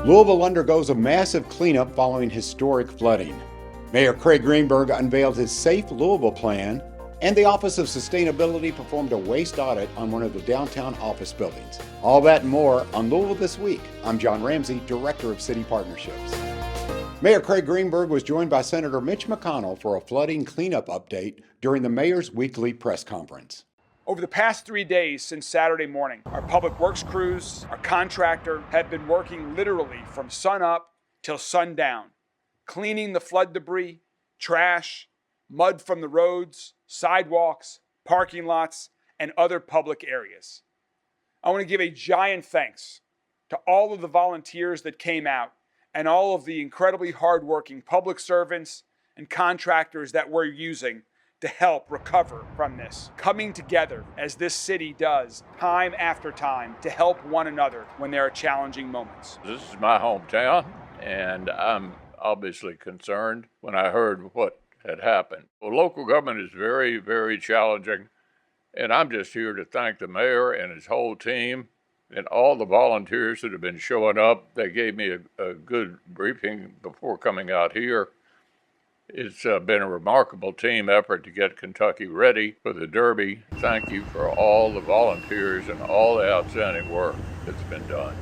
Louisville undergoes a massive cleanup following historic flooding. Mayor Craig Greenberg unveiled his Safe Louisville plan, and the Office of Sustainability performed a waste audit on one of the downtown office buildings. All that and more on Louisville This Week. I'm John Ramsey, Director of City Partnerships. Mayor Craig Greenberg was joined by Senator Mitch McConnell for a flooding cleanup update during the mayor's weekly press conference. Over the past 3 days since Saturday morning, our public works crews, our contractor, have been working literally from sun up till sundown, cleaning the flood debris, trash, mud from the roads, sidewalks, parking lots, and other public areas. I want to give a giant thanks to all of the volunteers that came out and all of the incredibly hardworking public servants and contractors that we're using to help recover from this, coming together as this city does time after time to help one another when there are challenging moments. This is my hometown, and I'm obviously concerned when I heard what had happened. Well, local government is very, very challenging, and I'm just here to thank the mayor and his whole team and all the volunteers that have been showing up. They gave me a good briefing before coming out here. It's been a remarkable team effort to get Kentucky ready for the Derby. Thank you for all the volunteers and all the outstanding work that's been done.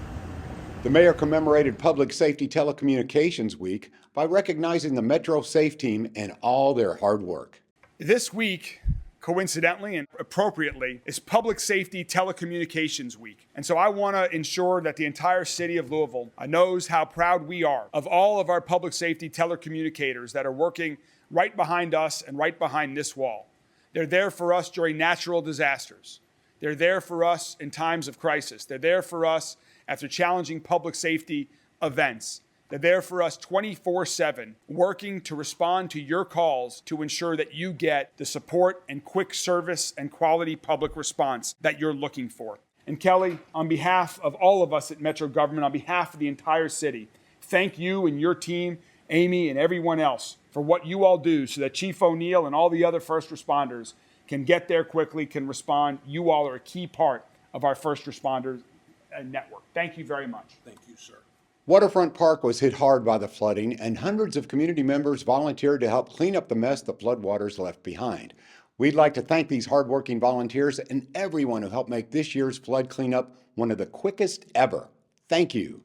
The mayor commemorated Public Safety Telecommunications Week by recognizing the Metro Safe team and all their hard work. This week, coincidentally and appropriately, is Public Safety Telecommunications Week. And so I want to ensure that the entire city of Louisville knows how proud we are of all of our public safety telecommunicators that are working right behind us and right behind this wall. They're there for us during natural disasters. They're there for us in times of crisis. They're there for us after challenging public safety events. They're there for us 24/7, working to respond to your calls to ensure that you get the support and quick service and quality public response that you're looking for. And Kelly, on behalf of all of us at Metro Government, on behalf of the entire city, thank you and your team, Amy and everyone else, for what you all do so that Chief O'Neill and all the other first responders can get there quickly, can respond. You all are a key part of our first responders network. Thank you very much. Thank you, sir. Waterfront Park was hit hard by the flooding, and hundreds of community members volunteered to help clean up the mess the floodwaters left behind. We'd like to thank these hardworking volunteers and everyone who helped make this year's flood cleanup one of the quickest ever. Thank you.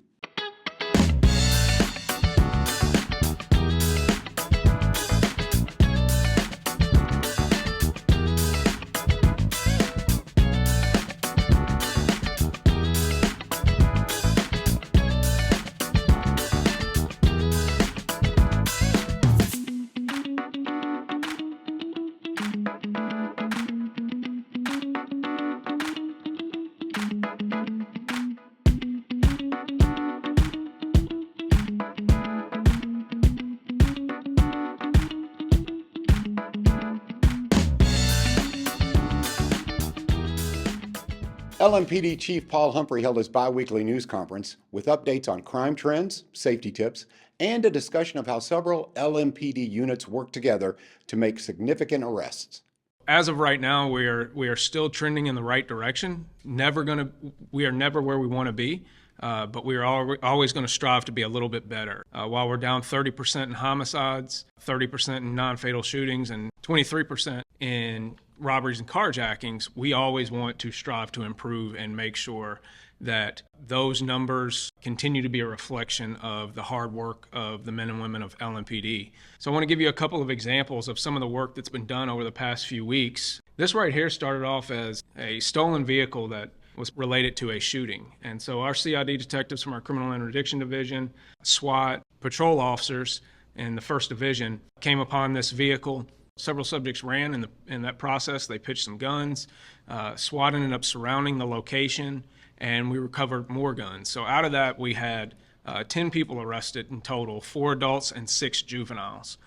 LMPD Chief Paul Humphrey held his bi-weekly news conference with updates on crime trends, safety tips, and a discussion of how several LMPD units work together to make significant arrests. As of right now, we are still trending in the right direction. We are never where we want to be, but we are always going to strive to be a little bit better. While we're down 30% in homicides, 30% in non-fatal shootings, and 23% in robberies and carjackings, we always want to strive to improve and make sure that those numbers continue to be a reflection of the hard work of the men and women of LMPD. So I want to give you a couple of examples of some of the work that's been done over the past few weeks. This right here started off as a stolen vehicle that was related to a shooting. And so our CID detectives from our Criminal Interdiction Division, SWAT, patrol officers in the 1st Division came upon this vehicle. Several subjects ran in that process. They pitched some guns. SWAT ended up surrounding the location, and we recovered more guns. So out of that, we had 10 people arrested in total, 4 adults and 6 juveniles.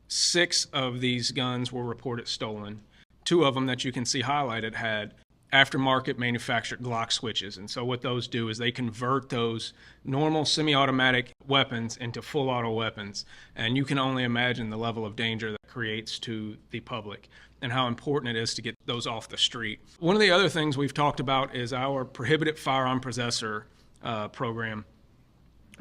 6 of these guns were reported stolen. 2 of them that you can see highlighted had aftermarket manufactured Glock switches. And so what those do is they convert those normal semi-automatic weapons into full auto weapons. And you can only imagine the level of danger that creates to the public and how important it is to get those off the street. One of the other things we've talked about is our prohibited firearm possessor program.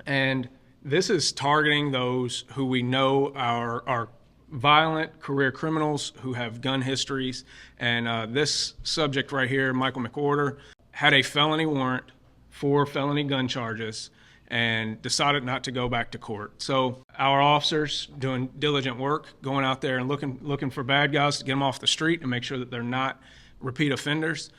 And this is targeting those who we know are violent career criminals who have gun histories. And this subject right here, Michael McOrder, had a felony warrant for felony gun charges and decided not to go back to court. So our officers doing diligent work, going out there and looking for bad guys to get them off the street and make sure that they're not repeat offenders.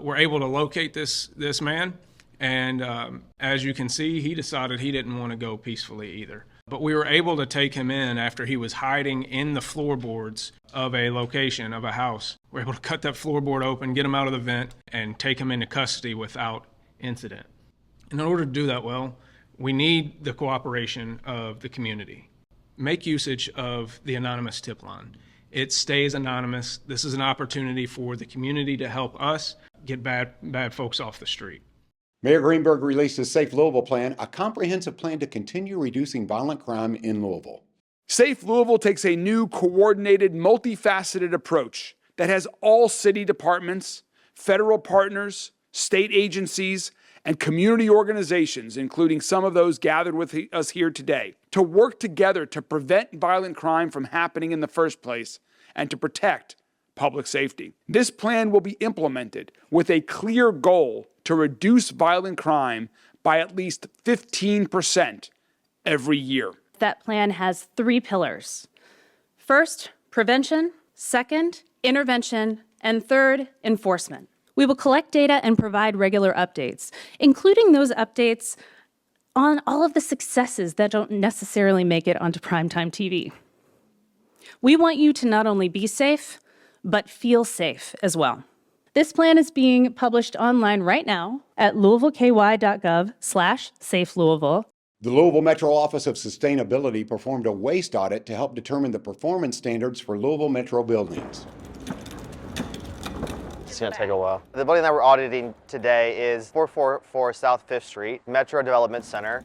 We're able to locate this man, and as you can see, he decided he didn't want to go peacefully either. But we were able to take him in after he was hiding in the floorboards of a location, of a house. We're able to cut that floorboard open, get him out of the vent, and take him into custody without incident. And in order to do that well, we need the cooperation of the community. Make usage of the anonymous tip line. It stays anonymous. This is an opportunity for the community to help us get bad folks off the street. Mayor Greenberg released his Safe Louisville plan, a comprehensive plan to continue reducing violent crime in Louisville. Safe Louisville takes a new, coordinated, multifaceted approach that has all city departments, federal partners, state agencies, and community organizations, including some of those gathered with us here today, to work together to prevent violent crime from happening in the first place and to protect public safety. This plan will be implemented with a clear goal to reduce violent crime by at least 15% every year. That plan has 3 pillars. First, prevention. Second, intervention. And third, enforcement. We will collect data and provide regular updates, including those updates on all of the successes that don't necessarily make it onto primetime TV. We want you to not only be safe, but feel safe as well. This plan is being published online right now at louisvilleky.gov/safelouisville. The Louisville Metro Office of Sustainability performed a waste audit to help determine the performance standards for Louisville Metro buildings. It's going to take a while. The building that we're auditing today is 444 South 5th Street, Metro Development Center.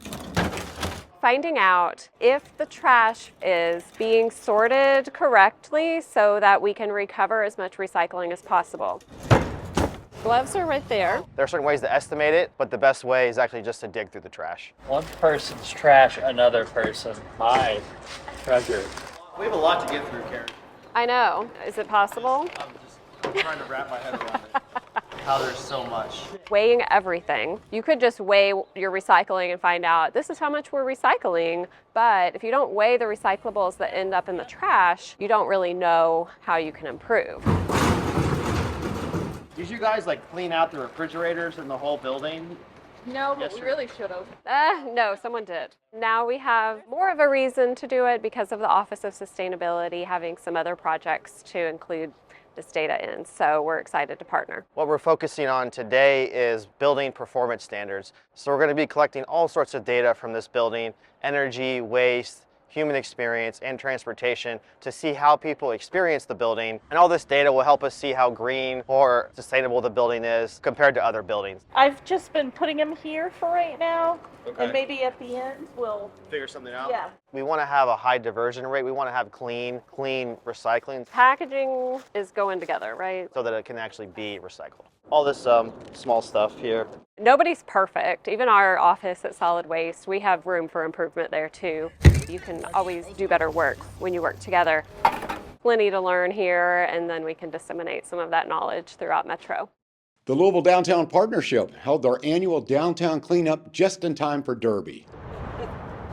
Finding out if the trash is being sorted correctly so that we can recover as much recycling as possible. Gloves are right there. There are certain ways to estimate it, but the best way is actually just to dig through the trash. One person's trash, another person, my treasure. We have a lot to get through, Karen. I know. Is it possible? I'm trying to wrap my head around it. How there's so much. Weighing everything. You could just weigh your recycling and find out this is how much we're recycling, but if you don't weigh the recyclables that end up in the trash, you don't really know how you can improve. Did you guys clean out the refrigerators in the whole building? No, but we really should have. No, someone did. Now we have more of a reason to do it because of the Office of Sustainability having some other projects to include this data in, so we're excited to partner. What we're focusing on today is building performance standards. So we're going to be collecting all sorts of data from this building, energy, waste, human experience, and transportation to see how people experience the building. And all this data will help us see how green or sustainable the building is compared to other buildings. I've just been putting them here for right now, Okay. and maybe at the end we'll Figure something out? Yeah. We want to have a high diversion rate. We want to have clean recycling Packaging is going together, right? so that it can actually be recycled. All this small stuff here. Nobody's perfect. Even our office at Solid Waste, we have room for improvement there too. You can always do better work when you work together. Plenty to learn here, and then we can disseminate some of that knowledge throughout Metro. The Louisville Downtown Partnership held their annual downtown cleanup just in time for Derby.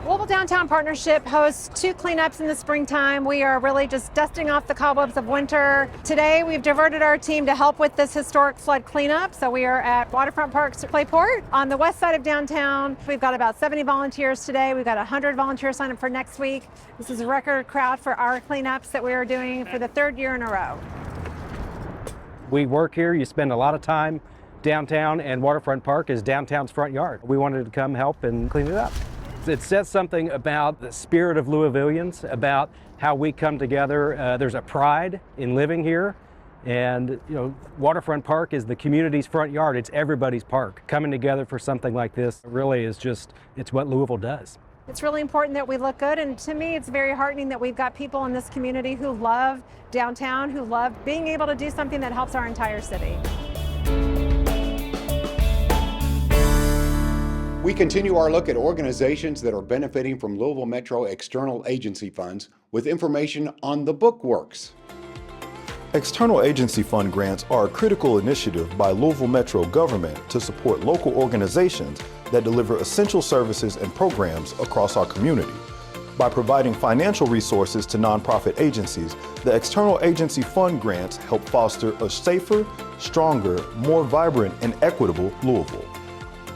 Louisville Downtown Partnership hosts 2 cleanups in the springtime. We are really just dusting off the cobwebs of winter. Today, we've diverted our team to help with this historic flood cleanup. So we are at Waterfront Park's Clayport. On the west side of downtown, we've got about 70 volunteers today. We've got 100 volunteers signed up for next week. This is a record crowd for our cleanups that we are doing for the 3rd year in a row. We work here, you spend a lot of time downtown, and Waterfront Park is downtown's front yard. We wanted to come help and clean it up. It says something about the spirit of Louisvillians, about how we come together. There's a pride in living here, and Waterfront Park is the community's front yard. It's everybody's park. Coming together for something like this really is it's what Louisville does. It's really important that we look good, and to me it's very heartening that we've got people in this community who love downtown, who love being able to do something that helps our entire city. We continue our look at organizations that are benefiting from Louisville Metro external agency funds with information on the bookworks. External agency fund grants are a critical initiative by Louisville Metro government to support local organizations that deliver essential services and programs across our community. By providing financial resources to nonprofit agencies, the external agency fund grants help foster a safer, stronger, more vibrant, and equitable Louisville.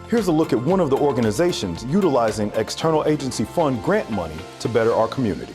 Here's a look at one of the organizations utilizing external agency fund grant money to better our community.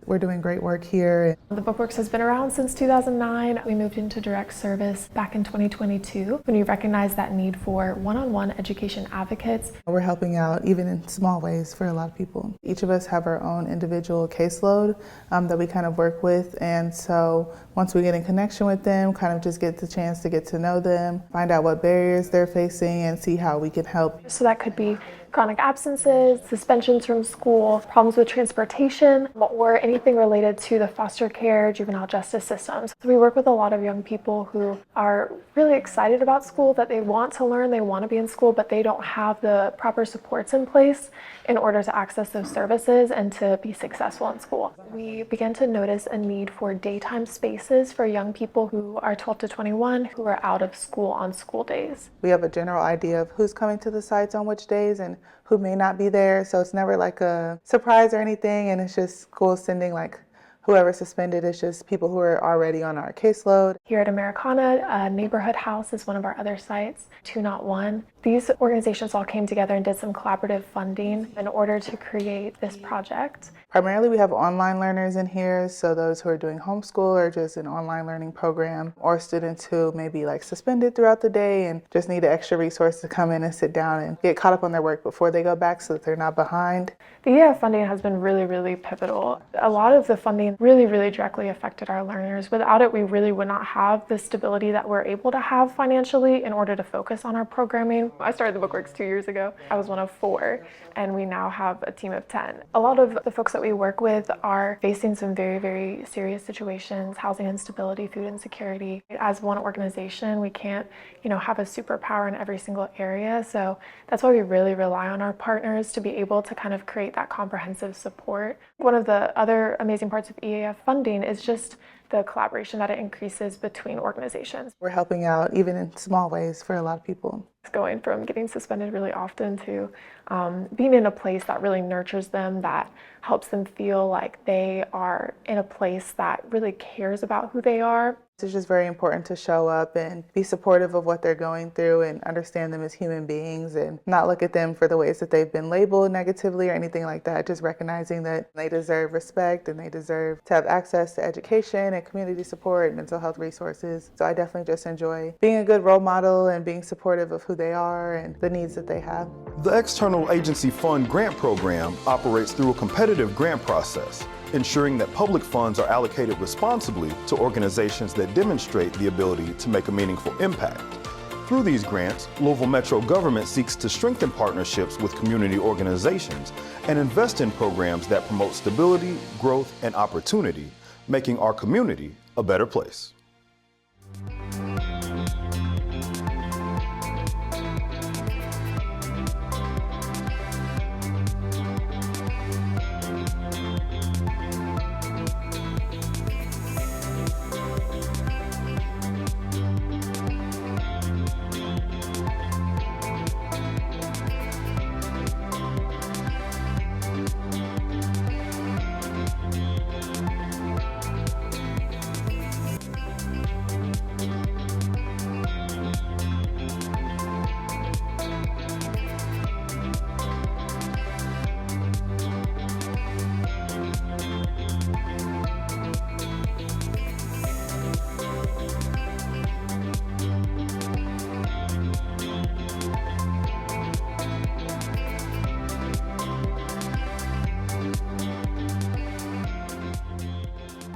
We're doing great work here. The Bookworks has been around since 2009. We moved into direct service back in 2022 when we recognized that need for one-on-one education advocates. We're helping out even in small ways for a lot of people. Each of us have our own individual caseload that we kind of work with, and so once we get in connection with them, kind of just get the chance to get to know them, find out what barriers they're facing, and see how we can help. So that could be chronic absences, suspensions from school, problems with transportation, or anything related to the foster care, juvenile justice systems. So we work with a lot of young people who are really excited about school, that they want to learn, they want to be in school, but they don't have the proper supports in place in order to access those services and to be successful in school. We began to notice a need for daytime spaces for young people who are 12 to 21 who are out of school on school days. We have a general idea of who's coming to the sites on which days and who may not be there, so it's never like a surprise or anything, and it's just school sending like whoever suspended. It's just people who are already on our caseload. Here at Americana, a neighborhood house is one of our other sites, 201. These organizations all came together and did some collaborative funding in order to create this project. Primarily we have online learners in here, so those who are doing homeschool or just an online learning program, or students who may be like suspended throughout the day and just need an extra resource to come in and sit down and get caught up on their work before they go back so that they're not behind. The EAF funding has been really pivotal. A lot of the funding really directly affected our learners. Without it, we really would not have the stability that we're able to have financially in order to focus on our programming. I started the Bookworks 2 years ago. I was one of 4, and we now have a team of 10. A lot of the folks that we work with are facing some very serious situations, housing instability, food insecurity. As one organization, we can't, have a superpower in every single area, so that's why we really rely on our partners to be able to kind of create that comprehensive support. One of the other amazing parts of EAF funding is just the collaboration that it increases between organizations. We're helping out even in small ways for a lot of people. It's going from getting suspended really often to being in a place that really nurtures them, that helps them feel like they are in a place that really cares about who they are. It's just very important to show up and be supportive of what they're going through and understand them as human beings and not look at them for the ways that they've been labeled negatively or anything like that. Just recognizing that they deserve respect and they deserve to have access to education and community support and mental health resources. So I definitely just enjoy being a good role model and being supportive of who they are and the needs that they have. The External Agency Fund Grant Program operates through a competitive grant process, ensuring that public funds are allocated responsibly to organizations that demonstrate the ability to make a meaningful impact. Through these grants, Louisville Metro government seeks to strengthen partnerships with community organizations and invest in programs that promote stability, growth, and opportunity, making our community a better place.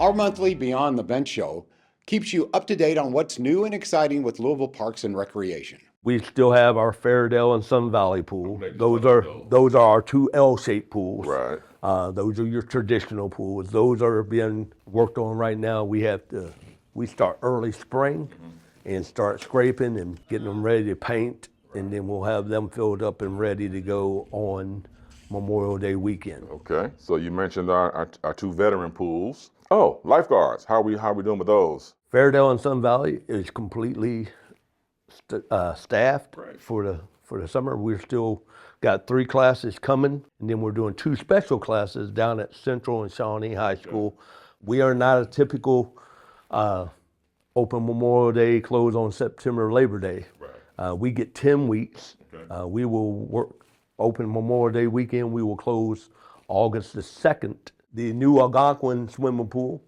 Our monthly Beyond the Bench show keeps you up to date on what's new and exciting with Louisville Parks and Recreation. We still have our Fairdale and Sun Valley pool. Those are our 2 L-shaped pools. Right. Those are your traditional pools. Those are being worked on right now. We start early spring and start scraping and getting them ready to paint and then we'll have them filled up and ready to go on Memorial Day weekend. Okay, so you mentioned our two veteran pools. Oh, lifeguards, how are we doing with those? Fairdale and Sun Valley is completely staffed for the summer. We're still got 3 classes coming, and then we're doing 2 special classes down at Central and Shawnee High School. We are not a typical open Memorial Day, close on September Labor Day. We get 10 weeks. We will work open Memorial Day weekend. We will close August the 2nd. The new Algonquin swimming pool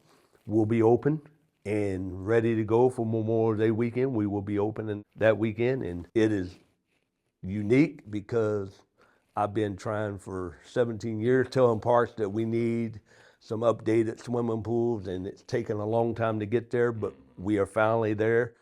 will be open and ready to go for Memorial Day weekend. We will be opening that weekend, and it is unique because I've been trying for 17 years telling parks that we need some updated swimming pools, and it's taken a long time to get there, but we are finally there.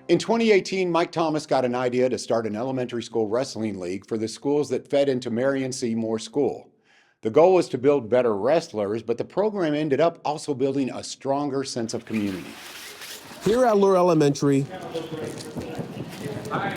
In 2018, Mike Thomas got an idea to start an elementary school wrestling league for the schools that fed into Marion C. Moore School. The goal was to build better wrestlers, but the program ended up also building a stronger sense of community. Here at Lure Elementary,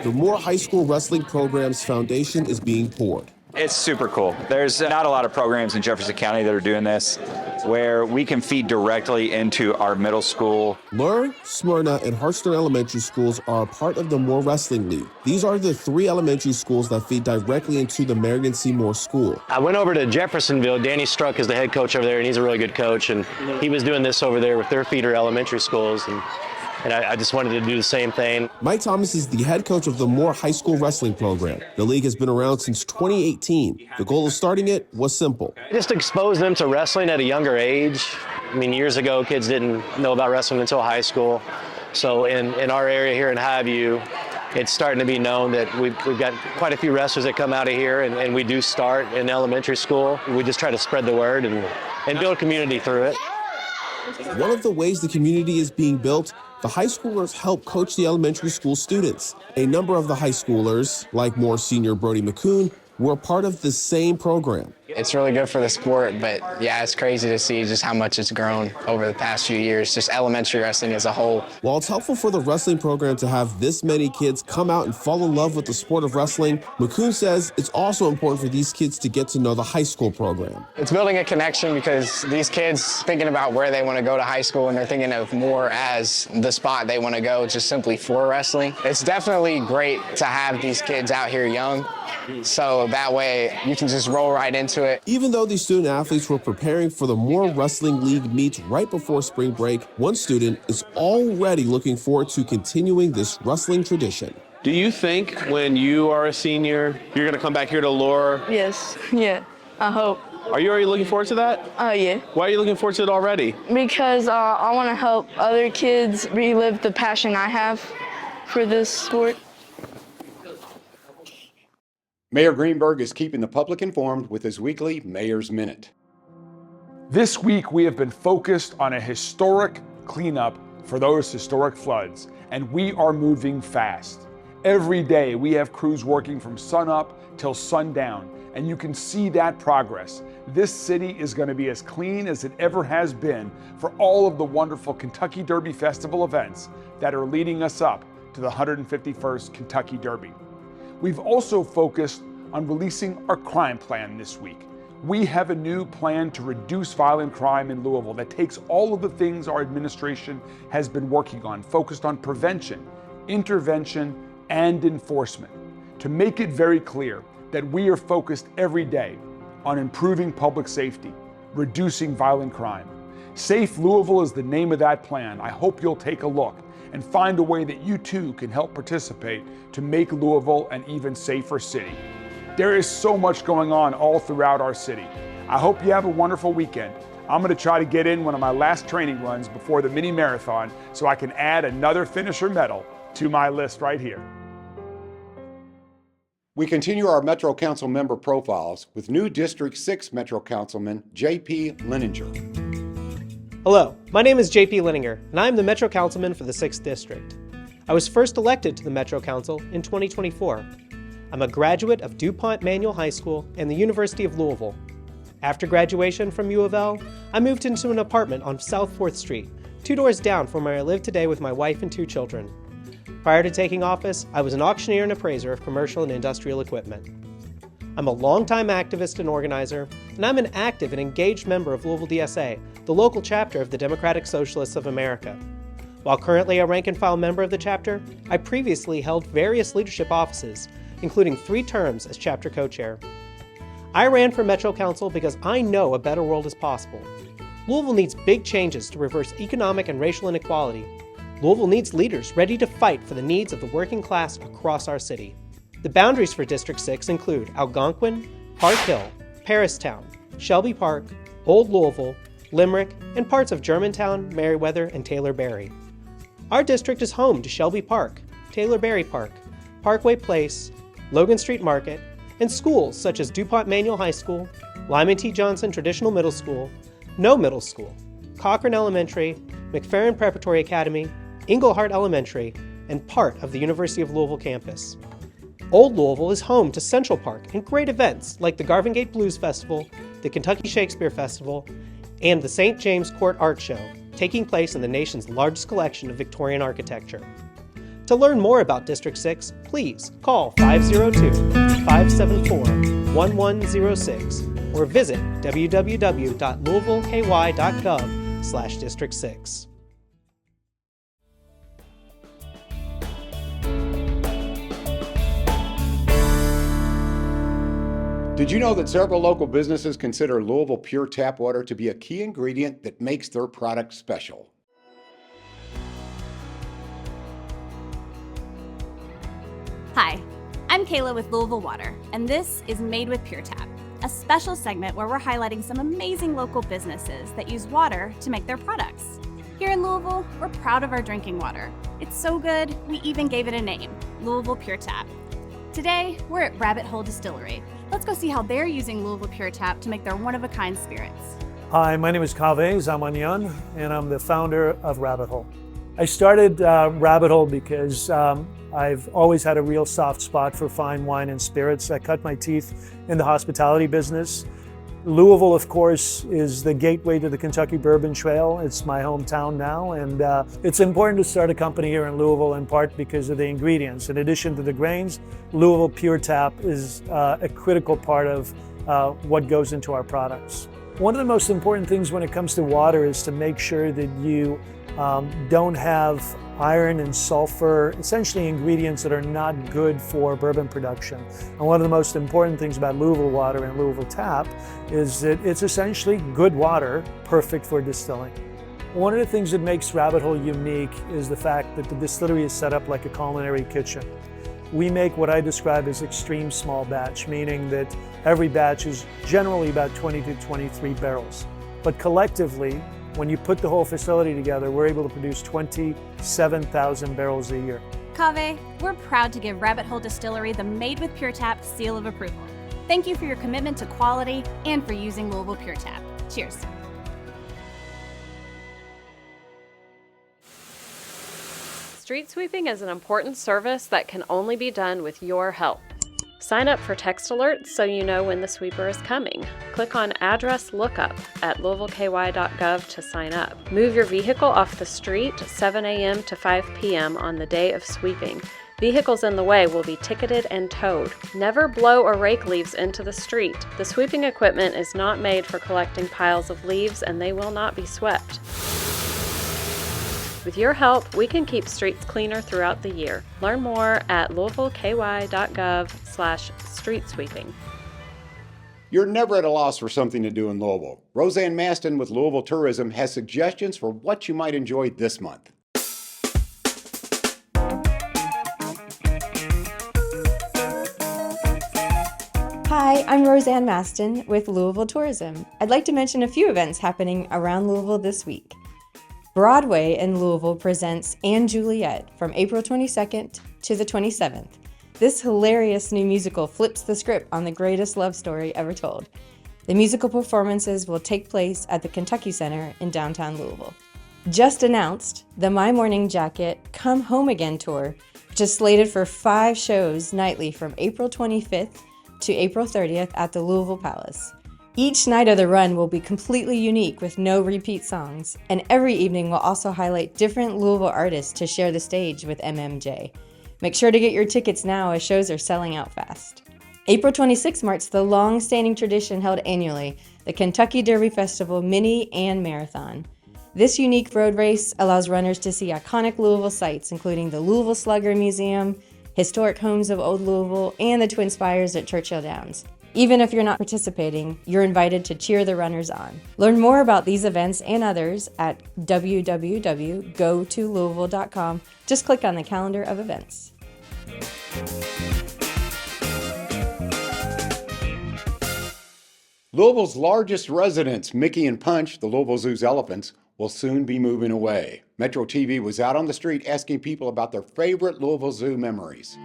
the Moore High School Wrestling Program's foundation is being poured. It's super cool. There's not a lot of programs in Jefferson County that are doing this, where we can feed directly into our middle school. Lure, Smyrna, and Hartstone Elementary Schools are a part of the Moore Wrestling League. These are the 3 elementary schools that feed directly into the Marion C. Moore School. I went over to Jeffersonville. Danny Struck is the head coach over there, and he's a really good coach. And he was doing this over there with their feeder elementary schools. And I just wanted to do the same thing. Mike Thomas is the head coach of the Moore High School Wrestling Program. The league has been around since 2018. The goal of starting it was simple. Just expose them to wrestling at a younger age. I mean, years ago, kids didn't know about wrestling until high school. So in our area here in Highview, it's starting to be known that we've got quite a few wrestlers that come out of here, and we do start in elementary school. We just try to spread the word and build community through it. One of the ways the community is being built, the high schoolers help coach the elementary school students. A number of the high schoolers, like Moore senior Brody McCoon, were part of the same program. It's really good for the sport, but yeah, it's crazy to see just how much it's grown over the past few years, just elementary wrestling as a whole. While it's helpful for the wrestling program to have this many kids come out and fall in love with the sport of wrestling, McCoon says it's also important for these kids to get to know the high school program. It's building a connection because these kids thinking about where they want to go to high school, and they're thinking of Moore as the spot they want to go just simply for wrestling. It's definitely great to have these kids out here young, so that way you can just roll right into it. Even though these student athletes were preparing for the Moore Wrestling League meets right before spring break, one student is already looking forward to continuing this wrestling tradition. Do you think when you are a senior, you're going to come back here to Lure? Yes, yeah, I hope. Are you already looking forward to that? Yeah. Why are you looking forward to it already? Because I want to help other kids relive the passion I have for this sport. Mayor Greenberg is keeping the public informed with his weekly Mayor's Minute. This week, we have been focused on a historic cleanup for those historic floods, and we are moving fast. Every day, we have crews working from sunup till sundown, and you can see that progress. This city is going to be as clean as it ever has been for all of the wonderful Kentucky Derby Festival events that are leading us up to the 151st Kentucky Derby. We've also focused on releasing our crime plan this week. We have a new plan to reduce violent crime in Louisville that takes all of the things our administration has been working on, focused on prevention, intervention, and enforcement. To make it very clear that we are focused every day on improving public safety, reducing violent crime. Safe Louisville is the name of that plan. I hope you'll take a look and find a way that you too can help participate to make Louisville an even safer city. There is so much going on all throughout our city. I hope you have a wonderful weekend. I'm going to try to get in one of my last training runs before the mini marathon so I can add another finisher medal to my list right here. We continue our Metro Council member profiles with new District 6 Metro Councilman J.P. Leninger. Hello, my name is J.P. Leninger, and I'm the Metro Councilman for the 6th District. I was first elected to the Metro Council in 2024. I'm a graduate of DuPont Manual High School and the University of Louisville. After graduation from U of L, I moved into an apartment on South 4th Street, 2 doors down from where I live today with my wife and 2 children. Prior to taking office, I was an auctioneer and appraiser of commercial and industrial equipment. I'm a longtime activist and organizer, and I'm an active and engaged member of Louisville DSA, the local chapter of the Democratic Socialists of America. While currently a rank-and-file member of the chapter, I previously held various leadership offices, including 3 terms as chapter co-chair. I ran for Metro Council because I know a better world is possible. Louisville needs big changes to reverse economic and racial inequality. Louisville needs leaders ready to fight for the needs of the working class across our city. The boundaries for District 6 include Algonquin, Park Hill, Paristown, Shelby Park, Old Louisville, Limerick, and parts of Germantown, Meriwether, and Taylor-Berry. Our district is home to Shelby Park, Taylor-Berry Park, Parkway Place, Logan Street Market, and schools such as DuPont Manual High School, Lyman T. Johnson Traditional Middle School, No Middle School, Cochran Elementary, McFerrin Preparatory Academy, Englehart Elementary, and part of the University of Louisville campus. Old Louisville is home to Central Park and great events like the Garvin Gate Blues Festival, the Kentucky Shakespeare Festival, and the St. James Court Art Show, taking place in the nation's largest collection of Victorian architecture. To learn more about District 6, please call 502-574-1106 or visit www.louisvilleky.gov/District 6. Did you know that several local businesses consider Louisville pure tap water to be a key ingredient that makes their product special? Hi, I'm Kayla with Louisville Water, and this is Made with Pure Tap, a special segment where we're highlighting some amazing local businesses that use water to make their products. Here in Louisville, we're proud of our drinking water. It's so good, we even gave it a name, Louisville Pure Tap. Today, we're at Rabbit Hole Distillery. Let's go see how they're using Louisville Pure Tap to make their one-of-a-kind spirits. Hi, my name is Kaveh Zamanyan, and I'm the founder of Rabbit Hole. I started Rabbit Hole because I've always had a real soft spot for fine wine and spirits. I cut my teeth in the hospitality business. Louisville, of course, is the gateway to the Kentucky Bourbon Trail. It's my hometown now, and it's important to start a company here in Louisville in part because of the ingredients. In addition to the grains, Louisville Pure Tap is a critical part of what goes into our products. One of the most important things when it comes to water is to make sure that you don't have iron and sulfur, essentially ingredients that are not good for bourbon production. And one of the most important things about Louisville water and Louisville Tap is that it's essentially good water, perfect for distilling. One of the things that makes Rabbit Hole unique is the fact that the distillery is set up like a culinary kitchen. We make what I describe as extreme small batch, meaning that every batch is generally about 20 to 23 barrels. But collectively, when you put the whole facility together, we're able to produce 27,000 barrels a year. Kaveh, we're proud to give Rabbit Hole Distillery the Made with Pure Tap seal of approval. Thank you for your commitment to quality and for using Louisville Pure Tap. Cheers. Street sweeping is an important service that can only be done with your help. Sign up for text alerts so you know when the sweeper is coming. Click on Address Lookup at louisvilleky.gov to sign up. Move your vehicle off the street 7 a.m. to 5 p.m. on the day of sweeping. Vehicles in the way will be ticketed and towed. Never blow or rake leaves into the street. The sweeping equipment is not made for collecting piles of leaves, and they will not be swept. With your help, we can keep streets cleaner throughout the year. Learn more at louisvilleky.gov/street sweeping. You're never at a loss for something to do in Louisville. Roseanne Maston with Louisville Tourism has suggestions for what you might enjoy this month. Hi, I'm Roseanne Maston with Louisville Tourism. I'd like to mention a few events happening around Louisville this week. Broadway in Louisville presents & Juliet from April 22nd to the 27th. This hilarious new musical flips the script on the greatest love story ever told. The musical performances will take place at the Kentucky Center in downtown Louisville. Just announced, the My Morning Jacket Come Home Again tour, which is slated for 5 shows nightly from April 25th to April 30th at the Louisville Palace. Each night of the run will be completely unique with no repeat songs, and every evening will also highlight different Louisville artists to share the stage with MMJ. Make sure to get your tickets now as shows are selling out fast. April 26th marks the long-standing tradition held annually, the Kentucky Derby Festival Mini and Marathon. This unique road race allows runners to see iconic Louisville sites, including the Louisville Slugger Museum, historic homes of Old Louisville, and the Twin Spires at Churchill Downs. Even if you're not participating, you're invited to cheer the runners on. Learn more about these events and others at www.gotolouisville.com. Just click on the calendar of events. Louisville's largest residents, Mickey and Punch, the Louisville Zoo's elephants, will soon be moving away. Metro TV was out on the street asking people about their favorite Louisville Zoo memories.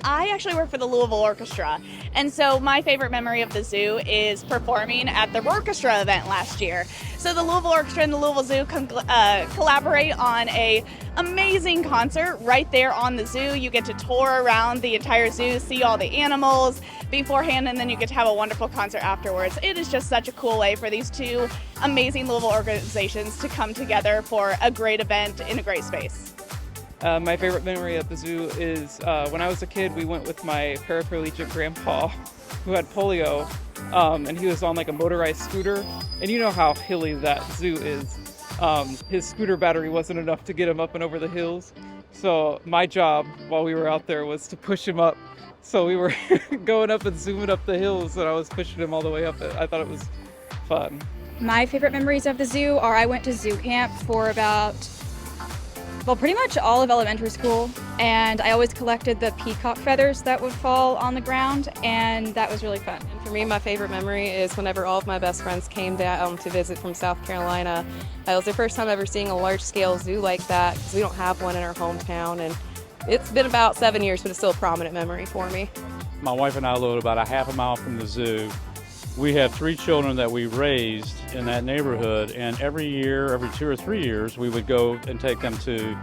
I actually work for the Louisville Orchestra, and so my favorite memory of the zoo is performing at the orchestra event last year. So the Louisville Orchestra and the Louisville Zoo collaborate on a amazing concert right there on the zoo. You get to tour around the entire zoo, see all the animals beforehand, and then you get to have a wonderful concert afterwards. It is just such a cool way for these two amazing Louisville organizations to come together for a great event in a great space. My favorite memory at the zoo is when I was a kid, we went with my paraplegic grandpa who had polio, and he was on like a motorized scooter. And you know how hilly that zoo is. His scooter battery wasn't enough to get him up and over the hills. So my job while we were out there was to push him up. So we were going up and zooming up the hills, and I was pushing him all the way up it. I thought it was fun. My favorite memories of the zoo are I went to zoo camp for pretty much all of elementary school, and I always collected the peacock feathers that would fall on the ground, and that was really fun. And for me, my favorite memory is whenever all of my best friends came down to visit from South Carolina. It was the first time ever seeing a large-scale zoo like that, because we don't have one in our hometown, and it's been about 7 years, but it's still a prominent memory for me. My wife and I live about a half a mile from the zoo. We have 3 children that we raised in that neighborhood, and every year, every 2 or 3 years, we would go and take them to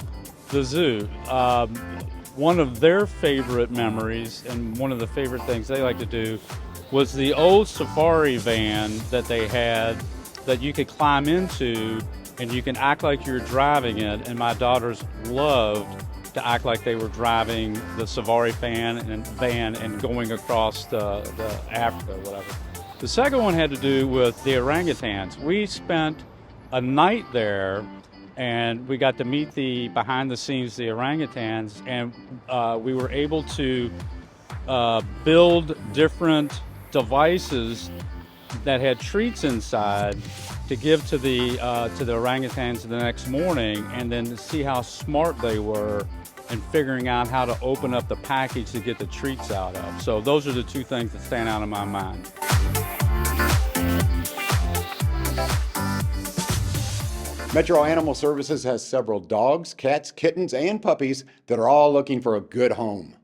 the zoo. One of their favorite memories and one of the favorite things they like to do was the old safari van that they had that you could climb into and you can act like you're driving it, and my daughters loved to act like they were driving the safari van and going across the Africa or whatever. The second one had to do with the orangutans. We spent a night there and we got to meet the behind the scenes, the orangutans, and we were able to build different devices that had treats inside to give to the orangutans the next morning, and then to see how smart they were in figuring out how to open up the package to get the treats out of. So those are the 2 things that stand out in my mind. Metro Animal Services has several dogs, cats, kittens, and puppies that are all looking for a good home.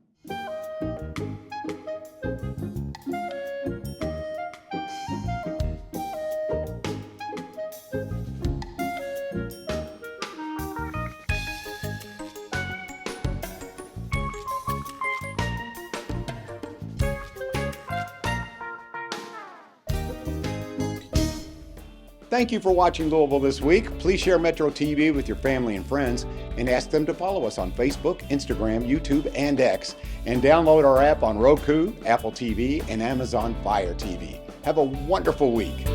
Thank you for watching Louisville This Week. Please share Metro TV with your family and friends and ask them to follow us on Facebook, Instagram, YouTube, and X. And download our app on Roku, Apple TV, and Amazon Fire TV. Have a wonderful week.